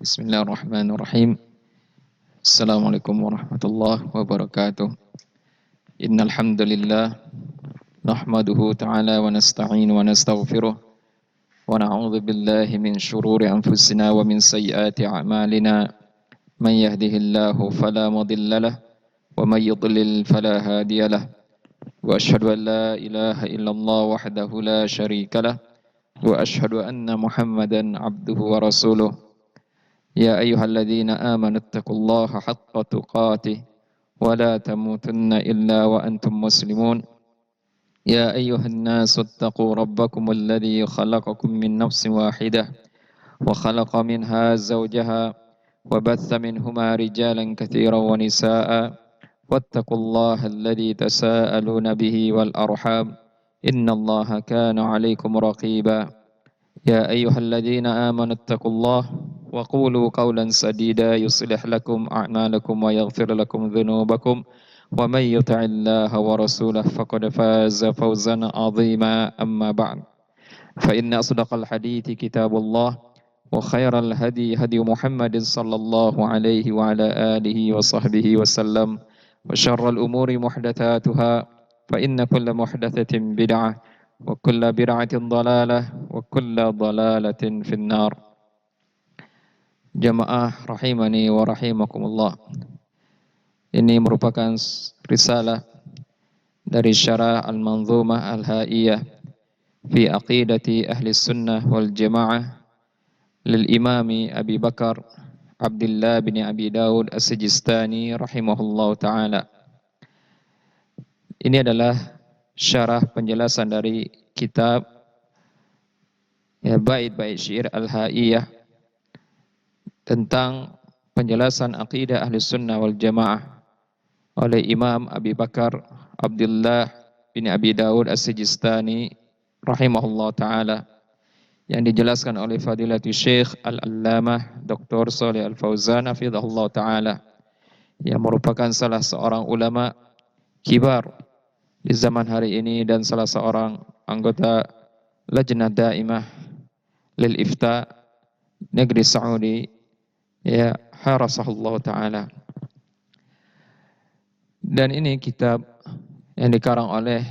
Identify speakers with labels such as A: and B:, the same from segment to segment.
A: Bismillahirrahmanirrahim. Assalamualaikum warahmatullahi wabarakatuh. Innal hamdalillah nahmaduhu ta'ala wa nasta'inu wa nastaghfiruh wa na'udzu billahi min shururi anfusina wa min sayyiati a'malina. Man yahdihillahu fala mudilla lahu wa man yudlil fala hadiya lahu. Wa asyhadu an la ilaha illallah wahdahu la syarika lahu wa asyhadu anna Muhammadan abduhu wa rasuluh. يا أيها الذين آمنوا اتقوا الله حق تقاته ولا تموتن إلا وأنتم مسلمون يا أيها الناس اتقوا ربكم الذي خلقكم من نفس واحدة وخلق منها زوجها وبث منهما رجالا كثيرا ونساء واتقوا الله الذي تساءلون به والأرحام إن الله كان عليكم رقيبا يا أيها الذين آمنوا اتقوا الله وقولوا قولا سديدا يصلح لكم أعمالكم ويغفر لكم ذنوبكم ومن يطع الله ورسوله فقد فاز فوزا عظيما أما بعد فإن أصدق الحديث كتاب الله وخير الهدي هدي محمد صلى الله عليه وعلى آله وصحبه وسلم وشر الأمور محدثاتها فإن كل محدثة بدعة وكل بدعة ضلالة وكل ضلالة في النار. Jamaah rahimani wa rahimakumullah. Ini merupakan risalah dari syarah Al-Manzumah Al-Haiyah fi aqidati ahli sunnah wal jamaah lil imami Abi Bakar Abdullah bin Abi Daud As-Sijistani rahimahullah ta'ala. Ini adalah syarah penjelasan dari kitab bait-bait syair Al-Haiyah tentang penjelasan akidah ahli sunnah wal jamaah oleh Imam Abi Bakar Abdullah bin Abi Daud As-Sijistani rahimahullah ta'ala, yang dijelaskan oleh Fadilatul Syekh Al-Allamah Dr. Shalih Al-Fauzan hafizahullah ta'ala, yang merupakan salah seorang ulama kibar di zaman hari ini dan salah seorang anggota Lajnah Daimah lil Ifta Negeri Saudi, ya harasahullah ta'ala. Dan ini kitab yang dikarang oleh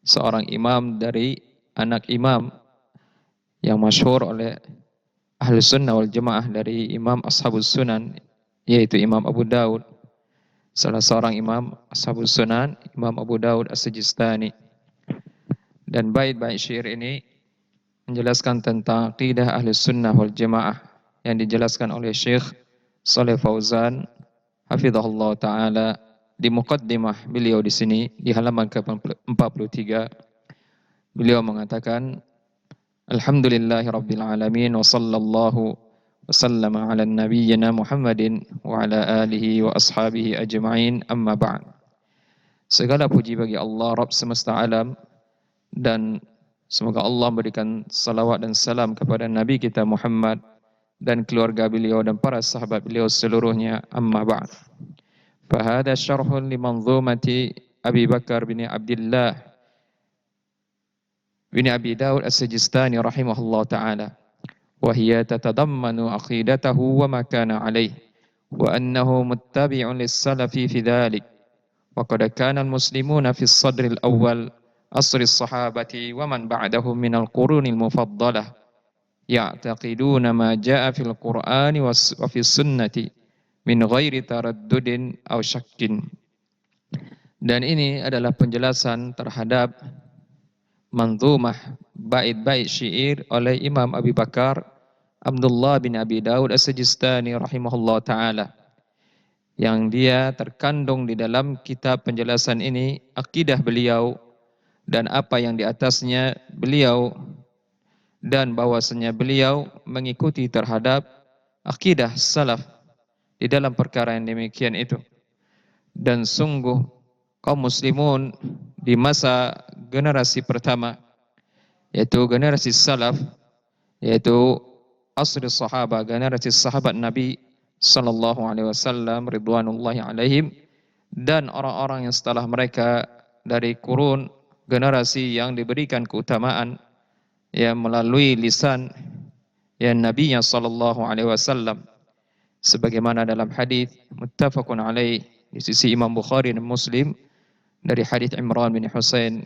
A: seorang imam dari anak imam yang masyhur oleh ahli sunnah wal jamaah dari imam ashabus sunan, yaitu Imam Abu Daud. Salah seorang imam ashabus sunan, Imam Abu Daud As-Sijistani. Dan bait-bait syair ini menjelaskan tentang aqidah ahli sunnah wal jamaah yang dijelaskan oleh Syekh Shalih Fauzan hafizahullah ta'ala di muqaddimah beliau di sini di halaman ke-43. Beliau mengatakan, Alhamdulillahi Rabbil Alamin wa sallallahu wa sallama ala nabiyyina Muhammadin wa ala alihi wa ashabihi ajma'in, amma ba'd. Segala puji bagi Allah Rabb semesta alam, dan semoga Allah memberikan salawat dan salam kepada Nabi kita Muhammad dan keluarga beliau dan para sahabat beliau seluruhnya, amma ba'd. Fahada syarhun li manzumati Abi Bakar bin Abdullah bin Abi Daud As-Sijistani rahimahullah ta'ala, wa hiya tatadammanu aqidatahu wa ma kana alayh wa annahu muttabi'un lis-salafi fi dhalik, wa qad kana al-muslimuna fi as-sadr al-awwal asr as-sahabati wa man ba'dahum min al-qurun al-mufaddalah ya'taqiduna ma jaa fil Qur'ani wa fi sunnati min ghairi taraddudin aw syakkin. Dan ini adalah penjelasan terhadap manzumah bait-bait syair oleh Imam Abi Bakar Abdullah bin Abi Daud As-Sijistani rahimahullah ta'ala, yang dia terkandung di dalam kitab penjelasan ini akidah beliau dan apa yang di atasnya beliau, dan bahwasanya beliau mengikuti terhadap akidah salaf di dalam perkara yang demikian itu. Dan sungguh kaum muslimun di masa generasi pertama, yaitu generasi salaf, yaitu asr sahabat, generasi sahabat Nabi sallallahu alaihi wasallam ridwanullahi alaihim, dan orang-orang yang setelah mereka dari kurun generasi yang diberikan keutamaan ya melalui lisan ya Nabi sallallahu alaihi wasallam, sebagaimana dalam hadis muttafaqun alaih di sisi Imam Bukhari dan Muslim dari hadis Imran bin Husain,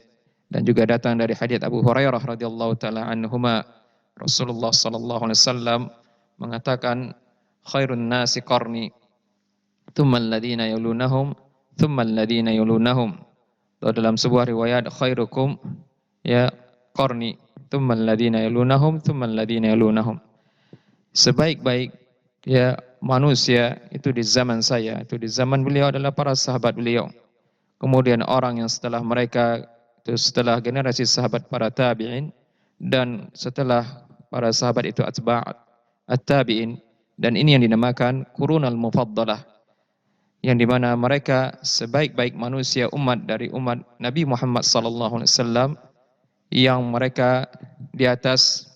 A: dan juga datang dari hadis Abu Hurairah radhiyallahu taala anhuma, Rasulullah sallallahu alaihi wasallam mengatakan, khairun nasi qarni, thumma alladhina yalunahum, thumma alladhina yalunahum. Atau dalam sebuah riwayat, khairukum ya qarni, thumma alladhina yalunahum, thumma alladhina yalunahum. Sebaik-baik ya manusia itu di zaman saya, itu di zaman beliau adalah para sahabat beliau. Kemudian orang yang setelah mereka, itu setelah generasi sahabat para tabi'in, dan setelah para sahabat itu atba' at-tabi'in, dan ini yang dinamakan qurunul mufaddalah, yang dimana mereka sebaik-baik manusia umat dari umat Nabi Muhammad sallallahu alaihi wasallam, yang mereka di atas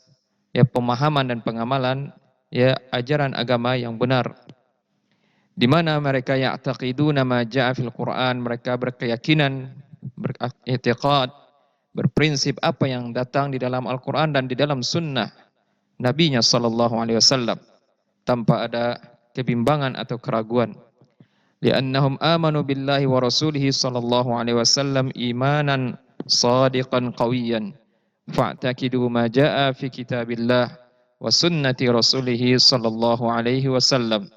A: ya pemahaman dan pengamalan ya ajaran agama yang benar, di mana mereka ya'taqiduna ma ja'a fil Quran, mereka berkeyakinan, beriktikad, berprinsip apa yang datang di dalam Al-Quran dan di dalam sunnah Nabi-Nya sallallahu alaihi wasallam, tanpa ada kebimbangan atau keraguan. Li'annahum amanu billahi wa rasulihi sallallahu alaihi wasallam imanan sadiqan qawiyan, fa'taqidu ma ja'a fi kitabillah wa sunnati rasulihi sallallahu alaihi wasallam.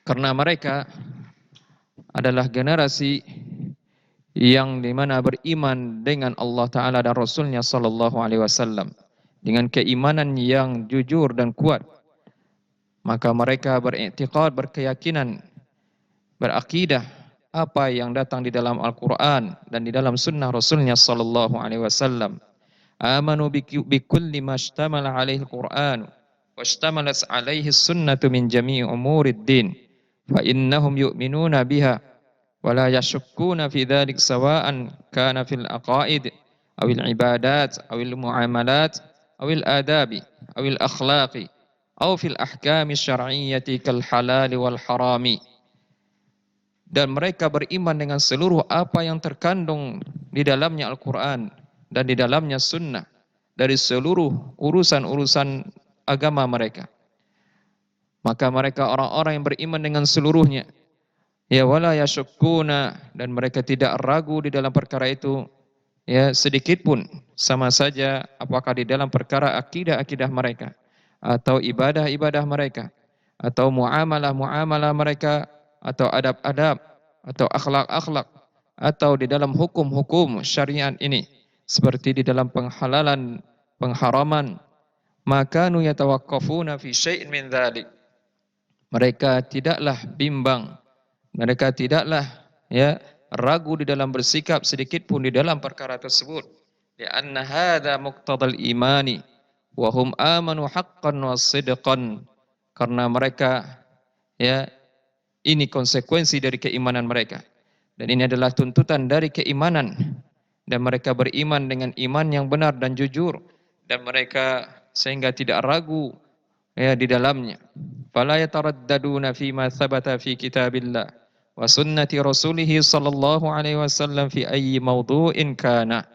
A: Karena mereka adalah generasi yang dimana beriman dengan Allah Ta'ala dan Rasulnya sallallahu alaihi wasallam dengan keimanan yang jujur dan kuat. Maka mereka beriktikad, berkeyakinan, berakidah apa yang datang di dalam Al-Quran dan di dalam sunnah Rasulnya sallallahu alaihi wasallam. Amanu bikulli ma ishtamala alaihi Al-Quran wa ishtamalat alaihi sunnatu min jami'i umurid din, fa innahum yu'minuna biha wa la yashukkuna fi dhalik sawa'an kana fil aqaid awil ibadat awil muamalat awil adabi awil akhlaqi aw fil ahkami syar'iyyati kal halali wal harami. Dan mereka beriman dengan seluruh apa yang terkandung di dalamnya Al-Quran dan di dalamnya sunnah dari seluruh urusan-urusan agama mereka. Maka mereka orang-orang yang beriman dengan seluruhnya, ya wala yashukkuna, dan mereka tidak ragu di dalam perkara itu ya sedikit pun, sama saja apakah di dalam perkara akidah-akidah mereka, atau ibadah-ibadah mereka, atau muamalah-muamalah mereka, atau adab-adab, atau akhlak-akhlak, atau di dalam hukum-hukum syariat ini, seperti di dalam penghalalan, pengharaman, maka nu yatawaqqafuna fi syai'in min dzalik. Mereka tidaklah bimbang, mereka tidaklah ya ragu di dalam bersikap sedikit pun di dalam perkara tersebut. Li'anna hadza muqtadal imani wa hum amanu haqqan wa sidqan. Karena mereka ya ini konsekuensi dari keimanan mereka, dan ini adalah tuntutan dari keimanan, dan mereka beriman dengan iman yang benar dan jujur, dan mereka sehingga tidak ragu ya di dalamnya. Fala yataraddaduna fi ma thabata fi kitabillah wa sunnati rasulih sallallahu alaihi wasallam fi ayyi mawdu'in kana.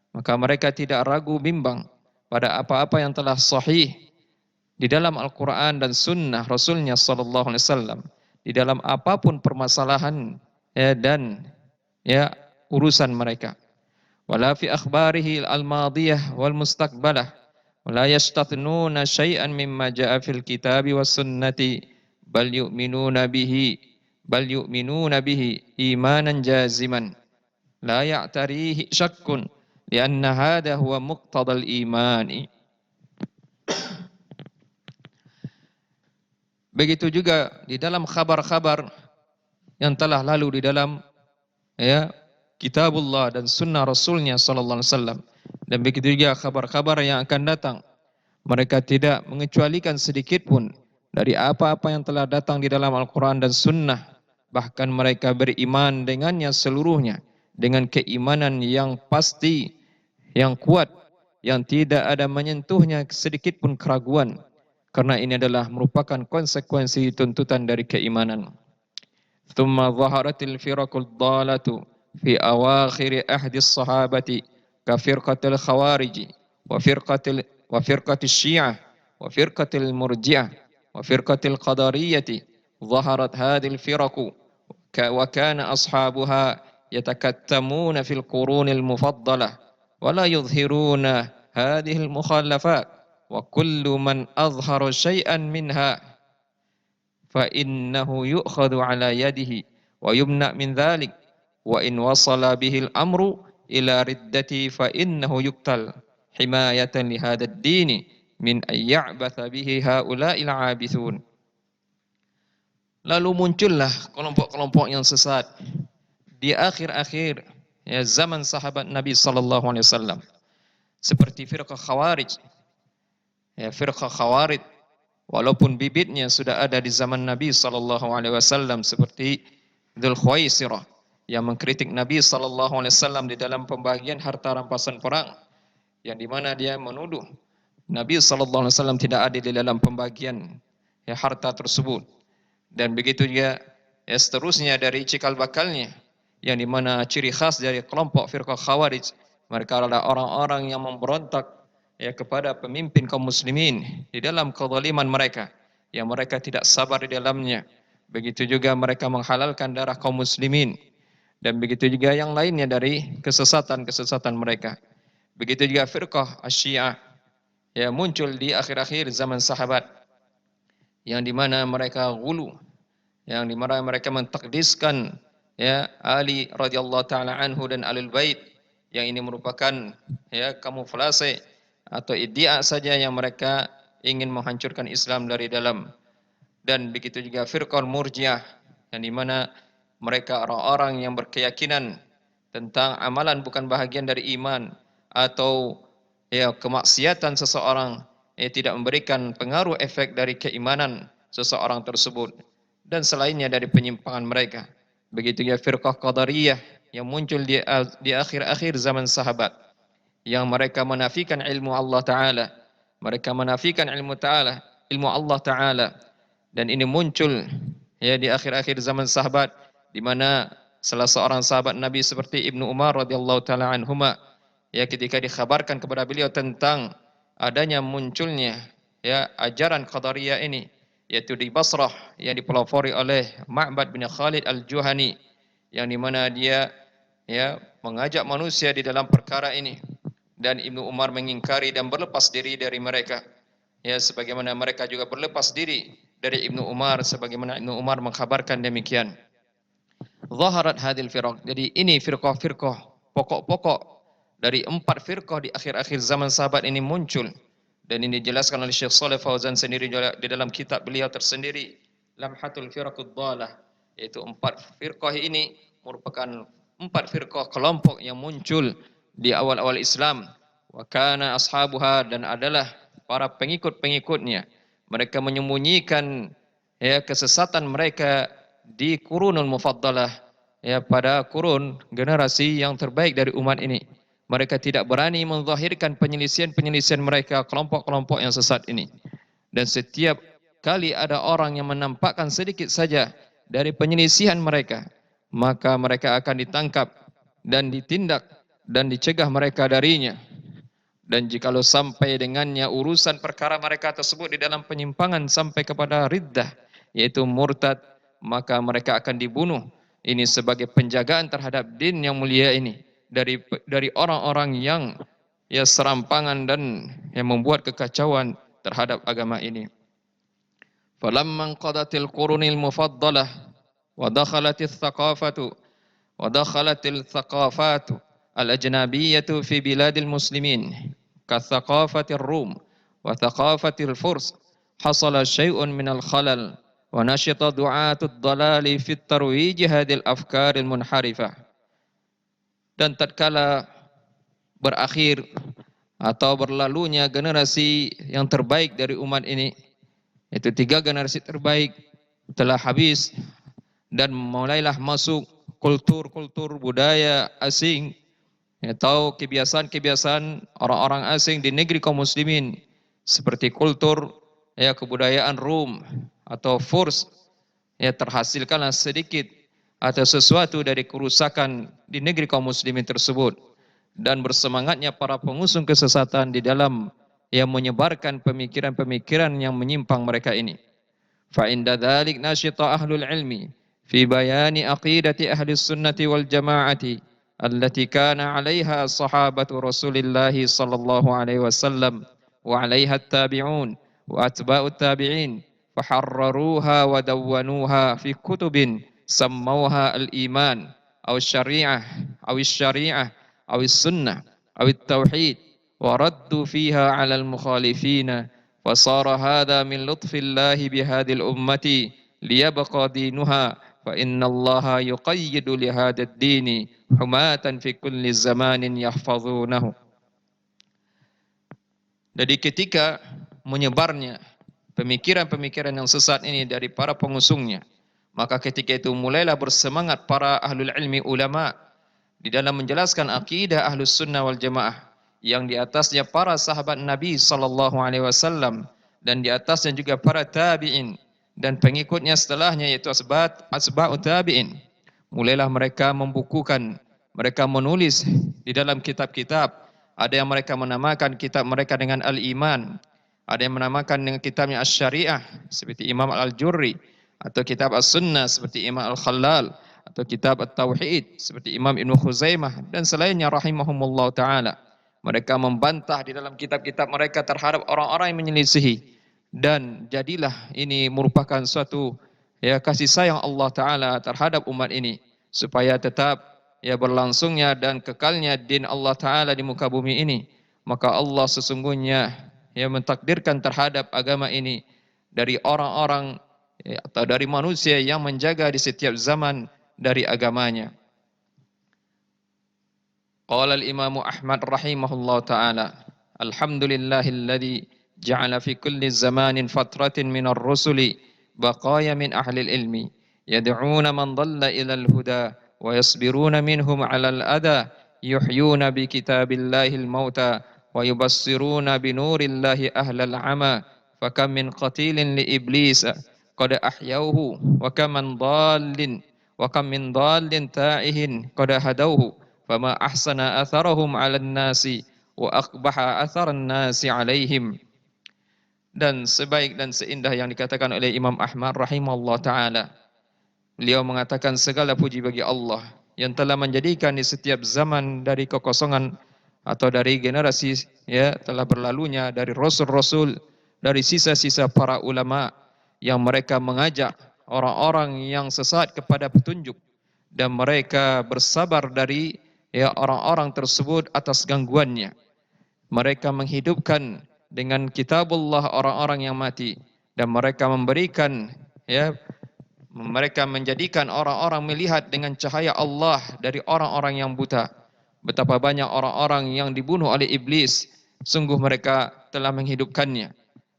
A: Maka mereka tidak ragu bimbang pada apa-apa yang telah sahih di dalam Al-Quran dan sunnah Rasulnya sallallahu alaihi wasallam, di dalam apapun permasalahan ya, dan ya urusan mereka. Wala fi akhbarihi al-madiyah wal mustaqbalah wala yastathnuna syai'an mimma ja'a fil kitabi was sunnati bal yu'minuna bihi imanan jaziman la ya'tarihi syakkun lianna hadha huwa muqtadal imani. Begitu juga di dalam khabar-khabar yang telah lalu di dalam ya kitabullah dan sunnah Rasulnya sallallahu alaihi wasallam, dan begitu juga kabar-kabar yang akan datang. Mereka tidak mengecualikan sedikit pun dari apa-apa yang telah datang di dalam Al-Quran dan sunnah. Bahkan mereka beriman dengannya seluruhnya, dengan keimanan yang pasti, yang kuat, yang tidak ada menyentuhnya sedikit pun keraguan. Karena ini adalah merupakan konsekuensi tuntutan dari keimanan. Thumma zaharatil firaqul dhalatu fi awakhir ahdi sahabati ka firqatil khawariji وفرقة الشيعة وفرقة المرجئة وفرقة القدرية. ظهرت هذه الفرق وكان أصحابها يتكتمون في القرون المفضلة ولا يظهرون هذه المخالفات، وكل من أظهر شيئا منها فإنه يؤخذ على يده ويمنع من ذلك، وإن وصل به الأمر إلى ردته فإنه يقتل حماية لهذا الدين من أن يعبث به هؤلاء العابثون. Lalu muncullah kelompok-kelompok yang sesat di akhir-akhir zaman sahabat Nabi sallallahu alaihi wasallam, seperti firqah Khawarij. Firqah Khawarij walaupun bibitnya sudah ada di zaman Nabi sallallahu alaihi wasallam, seperti Dzul Khuwaisirah yang mengkritik Nabi sallallahu alaihi wasallam di dalam pembagian harta rampasan perang, yang di mana dia menuduh Nabi sallallahu alaihi wasallam tidak adil di dalam pembagian harta tersebut. Dan begitu juga seterusnya dari cikal bakalnya, yang di mana ciri khas dari kelompok firqah Khawarij, mereka adalah orang-orang yang memberontak kepada pemimpin kaum muslimin di dalam kezaliman mereka, yang mereka tidak sabar di dalamnya. Begitu juga mereka menghalalkan darah kaum muslimin, dan begitu juga yang lainnya dari kesesatan-kesesatan mereka. Begitu juga firqah Asy-Syiah yang muncul di akhir-akhir zaman sahabat, yang di mana mereka ghulu, yang di mana mereka mentakdiskan Ali radhiyallahu taala anhu dan Ahlul Bait, yang ini merupakan kamuflase atau iddia saja yang mereka ingin menghancurkan Islam dari dalam. Dan begitu juga firqah Murji'ah, yang di mana mereka orang-orang yang berkeyakinan tentang amalan bukan bahagian dari iman, atau kemaksiatan seseorang tidak memberikan pengaruh efek dari keimanan seseorang tersebut, dan selainnya dari penyimpangan mereka. Begitu juga firqah Qadariyah yang muncul di akhir-akhir zaman sahabat, yang mereka menafikan ilmu Allah Ta'ala, mereka menafikan ilmu Allah Ta'ala, dan ini muncul di akhir-akhir zaman sahabat, di mana salah seorang sahabat Nabi seperti Ibnu Umar radhiyallahu taala anhuma, ketika dikhabarkan kepada beliau tentang adanya munculnya ajaran Qadariyah ini, yaitu di Basrah, yang dipelopori oleh Ma'bad bin Khalid Al-Juhani, yang di mana dia mengajak manusia di dalam perkara ini, dan Ibnu Umar mengingkari dan berlepas diri dari mereka, sebagaimana mereka juga berlepas diri dari Ibnu Umar, sebagaimana Ibnu Umar mengkhabarkan demikian. Zaharat hadil firaq. Jadi ini firqah-firqah pokok-pokok dari 4 firqah di akhir-akhir zaman sahabat ini muncul, dan ini dijelaskan oleh Syekh Shalih Fauzan sendiri di dalam kitab beliau tersendiri Lamhatul Firaqud Dhalah, yaitu 4 firqah ini merupakan 4 firqah kelompok yang muncul di awal-awal Islam. Wa kana ashabuha, dan adalah para pengikut-pengikutnya, mereka menyembunyikan kesesatan mereka di Qurunul Mufaddalah, pada kurun generasi yang terbaik dari umat ini. Mereka tidak berani menzahirkan penyelisihan-penyelisihan mereka, kelompok-kelompok yang sesat ini. Dan setiap kali ada orang yang menampakkan sedikit saja dari penyelisihan mereka, maka mereka akan ditangkap dan ditindak dan dicegah mereka darinya. Dan jikalau sampai dengannya urusan perkara mereka tersebut di dalam penyimpangan sampai kepada riddah, yaitu murtad, maka mereka akan dibunuh. Ini sebagai penjagaan terhadap din yang mulia ini dari orang-orang yang serampangan dan yang membuat kekacauan terhadap agama ini. Falamma qadatil qurunil mufaddalah wa dakhalatil thaqafatu al-ajnabiyyatu fi biladil muslimin ka thaqafatir rum wa thaqafatil furs, hasala syai'un minal khalal wa nasyata du'atud dalali fit tarwij hadil afkaril munharifah. Dan tatkala berakhir atau berlalunya generasi yang terbaik dari umat ini, itu 3 generasi terbaik telah habis, dan mulailah masuk kultur-kultur budaya asing atau kebiasaan-kebiasaan orang-orang asing di negeri kaum muslimin, seperti kultur kebudayaan Rum atau Furs. Terhasilkanlah sedikit atau sesuatu dari kerusakan di negeri kaum muslimin tersebut, dan bersemangatnya para pengusung kesesatan di dalam yang menyebarkan pemikiran-pemikiran yang menyimpang mereka ini. Fa inda dzalik nasyita ahlul ilmi fi bayani aqidati ahli sunnati wal jamaati allati kana 'alaiha sahabatu Rasulillah sallallahu alaihi wasallam wa 'alaiha at-tabi'un wa atba'ut tabi'in faharraruha wa dawwanuha fi kutubin sammauha al-iman aw syari'ah aw syari'ah أو السنة أو التوحيد وردوا فيها على المخالفين فصار هذا من لطف الله بهذه الأمة ليبقى دينها فإن الله يقيد لهذا الدين حماة في كل زمان يحفظونه. Jadi ketika menyebarnya pemikiran-pemikiran yang sesat ini dari para pengusungnya, maka ketika itu mulailah bersemangat para ahlul ilmi ulama di dalam menjelaskan akidah ahlus sunnah wal jamaah yang di atasnya para sahabat Nabi sallallahu alaihi wasallam dan di atasnya juga para tabi'in dan pengikutnya setelahnya yaitu asba'ut tabi'in. Mulailah mereka membukukan, mereka menulis di dalam kitab-kitab. Ada yang mereka menamakan kitab mereka dengan Al-Iman, ada yang menamakan dengan kitabnya Asy-Syariah seperti Imam Al-Jurri, atau kitab As-Sunnah seperti Imam Al-Khallal, atau kitab At-Tauhid seperti Imam Ibn Khuzaimah dan selainnya rahimahumullah ta'ala. Mereka membantah di dalam kitab-kitab mereka terhadap orang-orang yang menyelisihi, dan jadilah ini merupakan suatu kasih sayang Allah Ta'ala terhadap umat ini supaya tetap berlangsungnya dan kekalnya din Allah Ta'ala di muka bumi ini. Maka Allah sesungguhnya mentakdirkan terhadap agama ini dari orang-orang atau dari manusia yang menjaga di setiap zaman dari agamanya. Qala al-Imam Ahmad rahimahullah ta'ala, alhamdulillahilladzi ja'ala fi kulli zamanin fatratin minar rusuli baqaya min ahli al-ilmi yad'una man dhalla ila al-huda wa yasbiruna minhum 'ala al-adha yuhyuna bi kitabillahil mauta wa yubassiruna bi nurillahi ahlal 'ama fakam min qatilin li iblis qad ahyauhu wa kam min dhallin wa kam min dhallin ta'ihin qad hadauhu fama ahsana atharahum 'alan nasi wa aqbaha atharan nasi 'alaihim. Dan sebaik dan seindah yang dikatakan oleh Imam Ahmad rahimahullah ta'ala, beliau mengatakan segala puji bagi Allah yang telah menjadikan di setiap zaman dari kekosongan atau dari generasi telah berlalunya dari rasul-rasul, dari sisa-sisa para ulama yang mereka mengajak orang-orang yang sesat kepada petunjuk, dan mereka bersabar dari orang-orang tersebut atas gangguannya. Mereka menghidupkan dengan kitabullah orang-orang yang mati, dan mereka memberikan mereka menjadikan orang-orang melihat dengan cahaya Allah dari orang-orang yang buta. Betapa banyak orang-orang yang dibunuh oleh iblis, sungguh mereka telah menghidupkannya.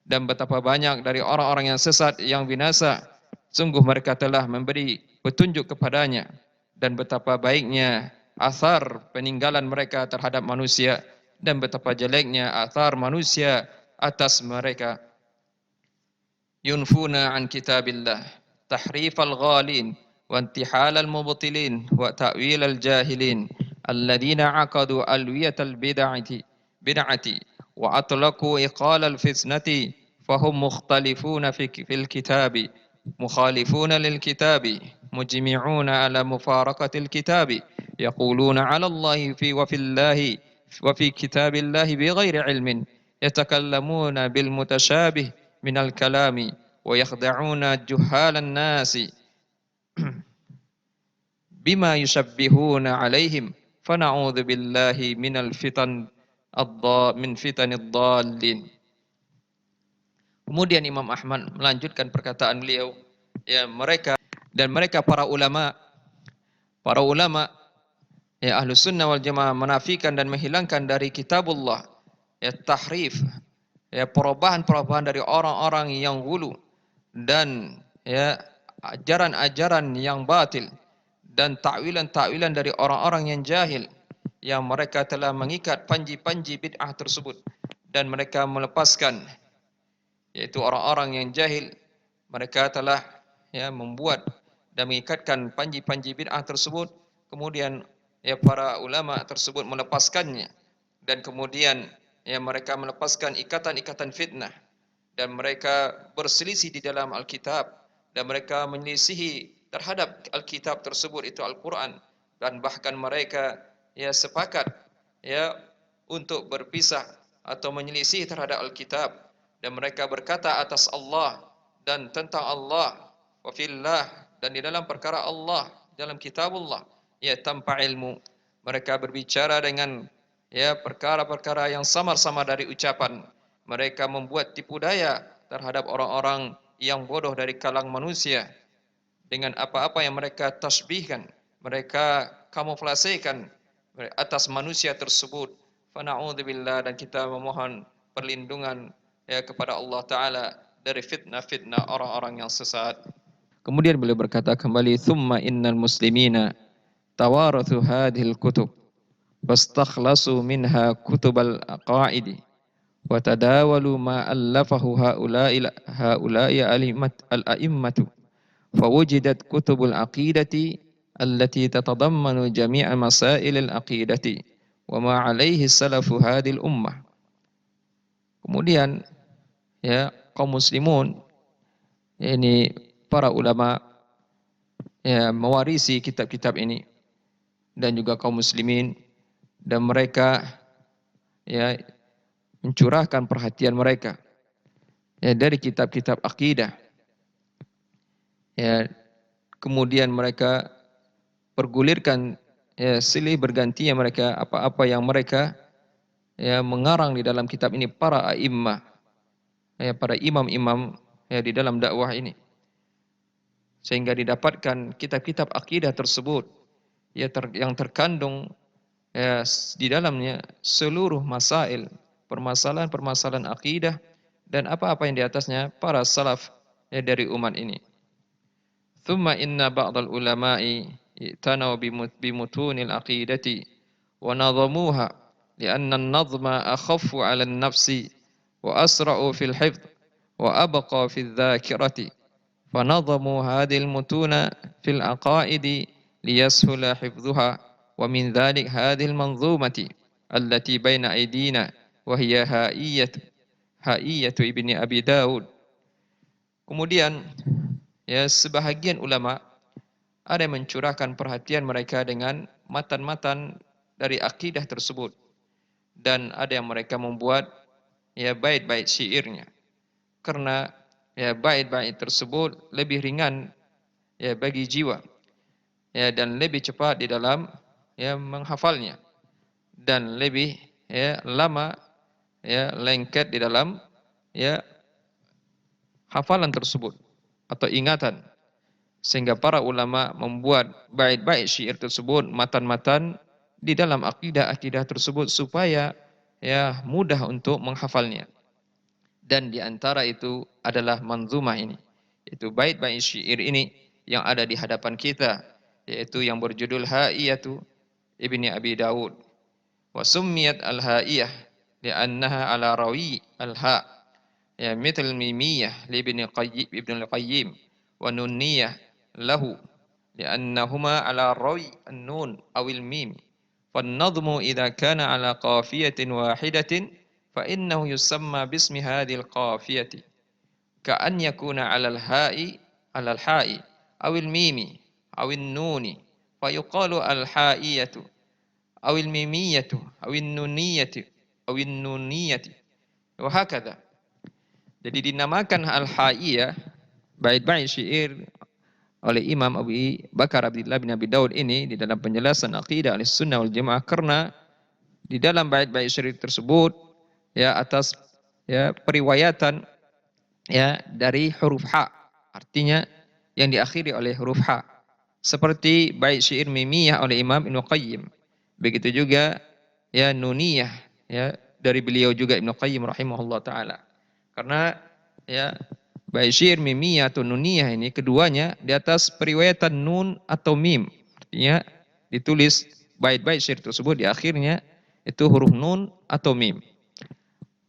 A: Dan betapa banyak dari orang-orang yang sesat yang binasa, sungguh mereka telah memberi petunjuk kepadanya. Dan betapa baiknya athar peninggalan mereka terhadap manusia, dan betapa jeleknya athar manusia atas mereka. Yunfuna an kitabillah تحريف الغالين وانتحال المبطلين وتأويل الجاهلين الذين عقدوا ألوية البدعة وأطلقوا إقال الفتنة فهم مختلفون في الكتاب مخالفون للكتاب مجمعون على مفارقة الكتاب يقولون على الله وفي الله وفي كتاب الله بغير علم يتكلمون بالمتشابه من الكلام ويخدعون جهال الناس بما يشبهون عليهم فنعوذ بالله من الفتن من فتن الضالين. Kemudian Imam Ahmad melanjutkan perkataan beliau, mereka para ulama Ahlus Sunnah wal Jamaah menafikan dan menghilangkan dari kitabullah tahrif, perubahan-perubahan dari orang-orang yang hulu, dan ajaran-ajaran yang batil, dan takwilan-takwilan dari orang-orang yang jahil, yang mereka telah mengikat panji-panji bid'ah tersebut, dan mereka melepaskan, yaitu orang-orang yang jahil, mereka telah membuat dan mengikatkan panji-panji bid'ah tersebut, kemudian ya para ulama tersebut melepaskannya, dan kemudian ya mereka melepaskan ikatan-ikatan fitnah, dan mereka berselisih di dalam Alkitab, dan mereka menyelisihi terhadap Alkitab tersebut, itu Al-Quran, dan bahkan mereka ya sepakat ya untuk berpisah atau menyelisih terhadap Alkitab, dan mereka berkata atas Allah dan tentang Allah, wa fillah, dan di dalam perkara Allah, dalam kitabullah, ya tanpa ilmu. Mereka berbicara dengan ya perkara-perkara yang samar-samar dari ucapan. Mereka membuat tipu daya terhadap orang-orang yang bodoh dari kalangan manusia dengan apa-apa yang mereka tasbihkan, mereka kamuflasekan atas manusia tersebut. Fana'udzubillah, dan kita memohon perlindungan ya kepada Allah Ta'ala dari fitnah-fitnah orang-orang yang sesat. Kemudian beliau berkata kembali, "Tsumma innal muslimina tawarathu hadhil kutub wastakhlasu minha kutubal aqaidi wa tadawalu ma allafahu haula'i al-a'immatu fawujidat kutubul aqidati allati tatadammanu jami'a masailil aqidati wa ma 'alaihi salafu hadhil ummah." Kemudian ya kaum muslimun, ini para ulama ya mewarisi kitab-kitab ini, dan juga kaum muslimin, dan mereka ya mencurahkan perhatian mereka ya dari kitab-kitab akidah, ya kemudian mereka pergulirkan ya silih bergantinya mereka apa-apa yang mereka ya mengarang di dalam kitab ini, para a'immah ya para imam-imam ya di dalam dakwah ini, sehingga didapatkan kitab-kitab akidah tersebut ya yang terkandung ya di dalamnya seluruh masail, permasalahan-permasalahan akidah, dan apa-apa yang di atasnya para salaf ya dari umat ini. Thumma inna ba'dal ulama'i i'tanaw bimutunil aqidati wa nadhamuha li'anna an-nadhma akhaffu 'ala an-nafsi wa asra'u fil hifdh wa abqa fil dhakirati fanadhamu hadhil mutuna fil aqaidi liyashula hifdhuha wa min dhalik hadhil manzumati allati baina aydina wa hiya haiyatu ibni Abi Daud. Kemudian ya sebahagian ulama ada yang mencurahkan perhatian mereka dengan matan-matan dari akidah tersebut, dan ada yang mereka membuat ya bait-bait syairnya, karena ya bait-bait tersebut lebih ringan ya bagi jiwa ya, dan lebih cepat di dalam ya menghafalnya, dan lebih ya lama ya lengket di dalam ya hafalan tersebut atau ingatan, sehingga para ulama membuat bait-bait syair tersebut, matan-matan di dalam akidah-akidah tersebut, supaya ya mudah untuk menghafalnya. Dan di antara itu adalah manzumah ini, itu bait-bait syair ini yang ada di hadapan kita, yaitu yang berjudul Haiyatu Ibni Abi Daud. Wa summiyat al-haiyah li'annaha ala rawi al-ha, ya mithl mimiyah li ibn al-qayyim wa nunniyah lahu li'annahuma ala rawi an-nun awil mim. فالنظم إذا كان على قافية واحدة فإنه يسمى باسم هذه القافية كأن يكون على الحاء أو الميم أو النون فيقال الحائية أو الميمية أو النونية وهكذا. Jadi dinamakan al-haiyah, bait-bait syair oleh Imam Abu Bakar Abdullah bin Abi Daud ini di dalam penjelasan akidah Ahlussunnah wal Jamaah, karena di dalam bait-bait syair tersebut ya atas ya periwayatan ya dari huruf ha, artinya yang diakhiri oleh huruf ha, seperti bait syair mimiyah oleh Imam Ibnu Qayyim. Begitu juga ya nuniyah ya dari beliau juga Ibnu Qayyim rahimahullah taala. Karena ya bait syair mimiyah atau nuniyah ini keduanya di atas periwayatan nun atau mim, artinya ditulis bait-bait syair tersebut di akhirnya itu huruf nun atau mim.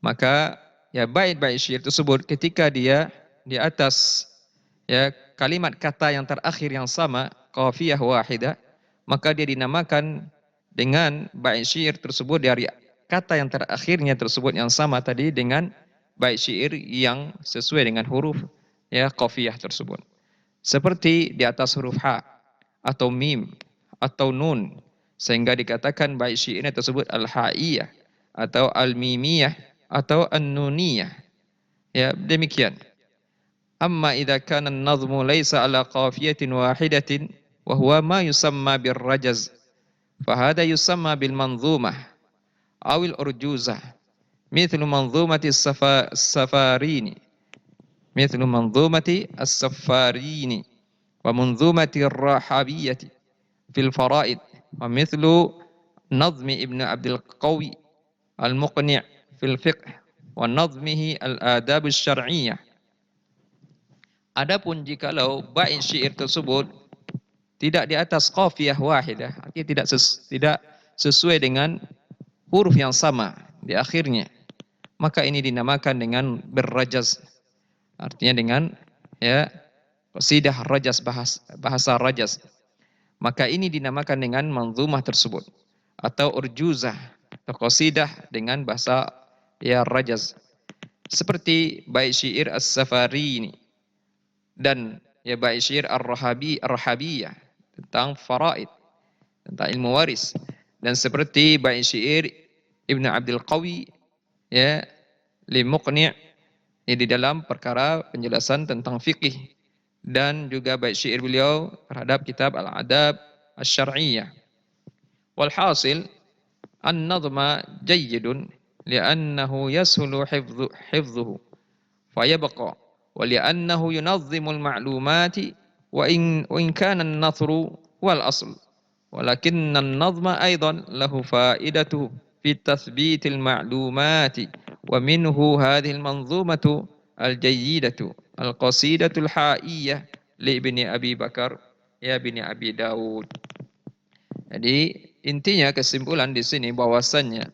A: Maka ya bait-bait syair tersebut ketika dia di atas ya kalimat kata yang terakhir yang sama, qafiyah wahidah, maka dia dinamakan dengan bait syair tersebut dari kata yang terakhirnya tersebut yang sama tadi dengan bait syair yang sesuai dengan huruf ya qafiyah tersebut. Seperti di atas huruf ha atau mim atau nun sehingga dikatakan bait syairnya tersebut al-haiyah atau al-mimiyah atau an-nuniyah. Ya, demikian. Amma idza kana an-nazmu laysa ala qafiyatin wahidatin wa huwa ma yusamma bir-rajaz fa hadha yusamma bil manzumah aw al-urjuzah mithlu manzumati as-safarini mithlu manzumati as-safarini wa manzumati ar-rahabiyyati fil faraid wa mithlu nazmi ibn Abdul Qawi al-Muqni' fil fiqh wa nazmihi al-adab asy-syar'iyyah. Adapun jikalau bait syair tersebut tidak di atas qafiyah wahidah, artinya tidak sesuai dengan huruf yang sama di akhirnya, maka ini dinamakan dengan berrajaz. Artinya dengan ya qasidah rajaz, bahasa rajaz. Maka ini dinamakan dengan manzumah tersebut atau urjuzah atau qasidah dengan bahasa ya rajaz. Seperti bait syair as-safari ini dan ya bait syair ar-rahabiyah tentang faraid, tentang ilmu waris, dan seperti bait syair Ibnu Abdul Qawi ya li Muqni' ya, di dalam perkara penjelasan tentang fikih, dan juga bait syair beliau terhadap kitab al-adab asy-syar'iyyah. Walhasil an-nadhma jayyidun li'annahu yashulu hifdhuhu fayabqa wa li'annahu yunazzimu al-ma'lumati wa in kana an-nathru wal asl walakinna an-nadhma aidan lahu fa'idatuhu fi tathbitil ma'lumati wa minhu hadhihi al-manzumatu al-jayyidatu al-qasidatul ha'iyyah li ibni Abi Bakar ya ibni Abi Daud. Jadi intinya kesimpulan di sini bahwasannya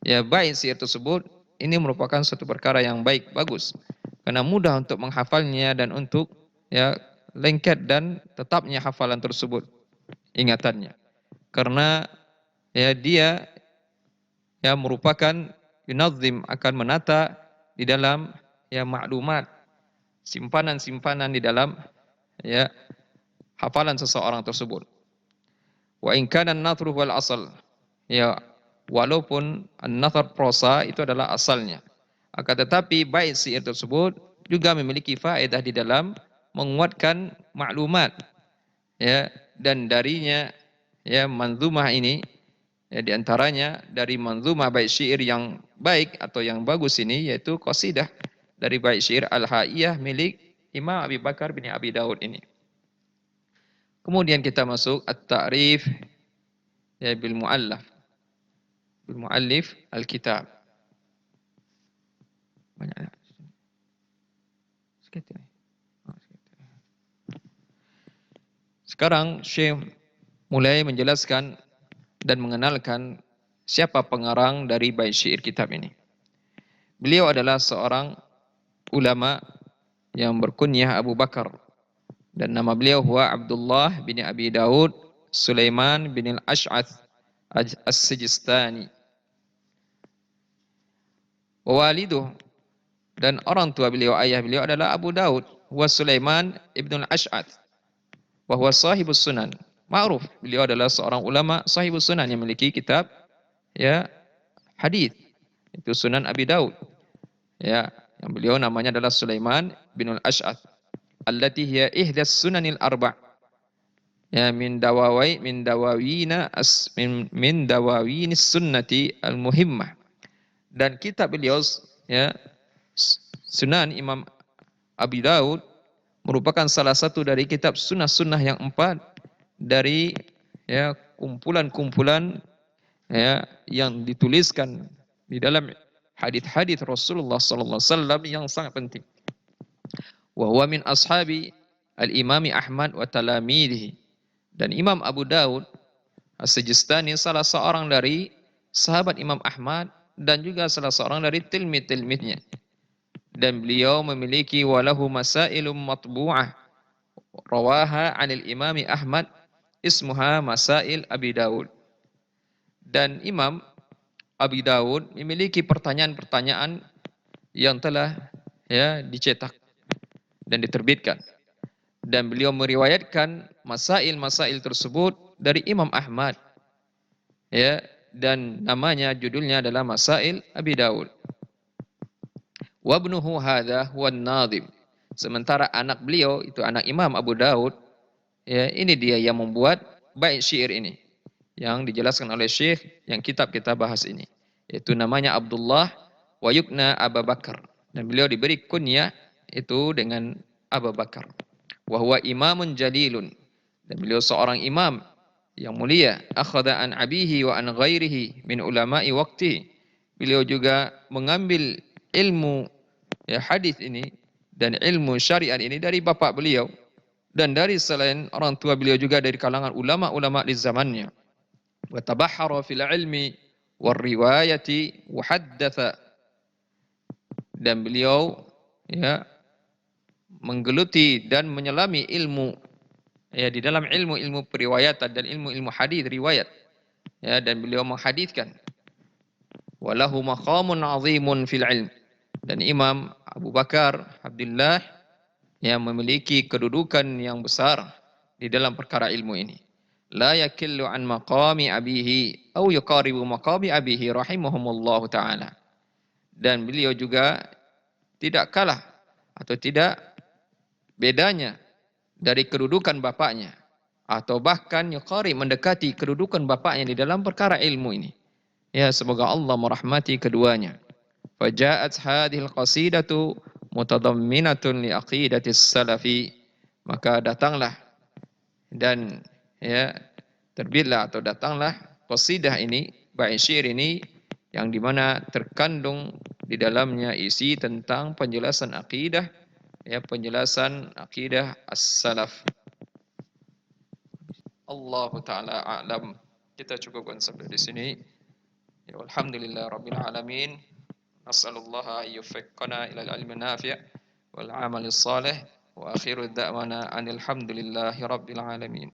A: ya bait syair tersebut ini merupakan suatu perkara yang baik, bagus, karena mudah untuk menghafalnya dan untuk ya lengket dan tetapnya hafalan tersebut, ingatannya. Karena ya dia ya merupakan yunazim, akan menata di dalam ya maklumat, simpanan-simpanan di dalam ya hafalan seseorang tersebut. Wa in kana an-nathru wal asal, ya walaupun an-nathar prosa itu adalah asalnya, akan tetapi bait syair tersebut juga memiliki faedah di dalam menguatkan maklumat ya, dan darinya ya manzumah ini ya, diantaranya dari manzumah bait syair yang baik atau yang bagus ini yaitu qasidah dari bait syair al-haiyah milik Imam Abi Bakar bin Abi Daud ini. Kemudian kita masuk at-ta'rif ya bil muallif al-kitab. Banyak. Sekarang Syekh mulai menjelaskan dan mengenalkan siapa pengarang dari bait syair kitab ini. Beliau adalah seorang ulama yang berkunyah Abu Bakar, dan nama beliau huwa Abdullah bin Abi Daud Sulaiman bin al-Ash'ath as-Sijistani. Waliduh, dan orang tua beliau, ayah beliau adalah Abu Daud wa Sulaiman ibn al-Ash'ath wa huwa sahibus sunan. Ma'ruf, beliau adalah seorang ulama sahibus sunan yang memiliki kitab ya hadis, itu Sunan Abi Daud. Ya, yang beliau namanya adalah Sulaiman bin al-Ash'ath allati hiya ihdas sunanil arba'. Ya min dawawinis sunnati al-muhimmah. Dan kitab beliau ya Sunan Imam Abi Daud merupakan salah satu dari kitab sunnah-sunnah yang 4 dari ya kumpulan-kumpulan ya yang dituliskan di dalam hadis-hadis Rasulullah sallallahu alaihi wasallam yang sangat penting. Wa huwa min ashabi al-Imam Ahmad wa talamidhi. Dan Imam Abu Daud As-Sijistani salah seorang dari sahabat Imam Ahmad dan juga salah seorang dari tilmid-tilmidnya. Dan beliau memiliki walahu masailum matbu'ah rawaha 'anil Imam Ahmad ismuha Masail Abi Daud. Dan Imam Abi Dawud memiliki pertanyaan-pertanyaan yang telah dicetak dan diterbitkan. Dan beliau meriwayatkan masail-masail tersebut dari Imam Ahmad. Dan namanya judulnya adalah Masail Abi Dawud. Wa ibnuhu hadza huwa an-nadhim. Sementara anak beliau itu anak Imam Abu Dawud, ini dia yang membuat bait syair ini yang dijelaskan oleh Syekh yang kitab kita bahas ini. Yaitu namanya Abdullah wa yukna Abu Bakar. Dan beliau diberi kunyah itu dengan Abu Bakar. Wa huwa imamun jalilun. Dan beliau seorang imam yang mulia. Akhadha an abihi wa an ghairihi min ulama'i waqti. Beliau juga mengambil ilmu hadis ini dan ilmu syariat ini dari bapak beliau dan dari selain orang tua beliau juga dari kalangan ulama-ulama di zamannya. Wa tabahhara fil ilmi war riwayati wa haddatha. Dan beliau menggeluti dan menyelami ilmu di dalam ilmu-ilmu periwayatan dan ilmu-ilmu hadis riwayat. Dan beliau menghadiskan. Walahu maqamun 'azimun fil ilm. Dan Imam Abu Bakar Abdullah yang memiliki kedudukan yang besar di dalam perkara ilmu ini. La yakillu an maqami abihi au yuqaribu maqami abihi rahimahumullahu ta'ala. Dan beliau juga tidak kalah atau tidak bedanya dari kedudukan bapaknya atau bahkan yuqari mendekati kedudukan bapaknya di dalam perkara ilmu ini. Semoga Allah merahmati keduanya. Faja'at hadhil qasidatu mutadamminatun li aqidatis salafi. Maka datanglah dan terbitlah atau datanglah qasidah ini, bait syair ini yang dimana terkandung di dalamnya isi tentang penjelasan akidah, penjelasan akidah as-salaf. Allah taala a'lam. Kita cukupkan sampai di sini. Alhamdulillah rabbil alamin. Nas'alullah yuwaffiqana ila al-ilmi nafi' wal 'amali shalih wa akhiru da'wana anil hamdulillahi rabbil alamin.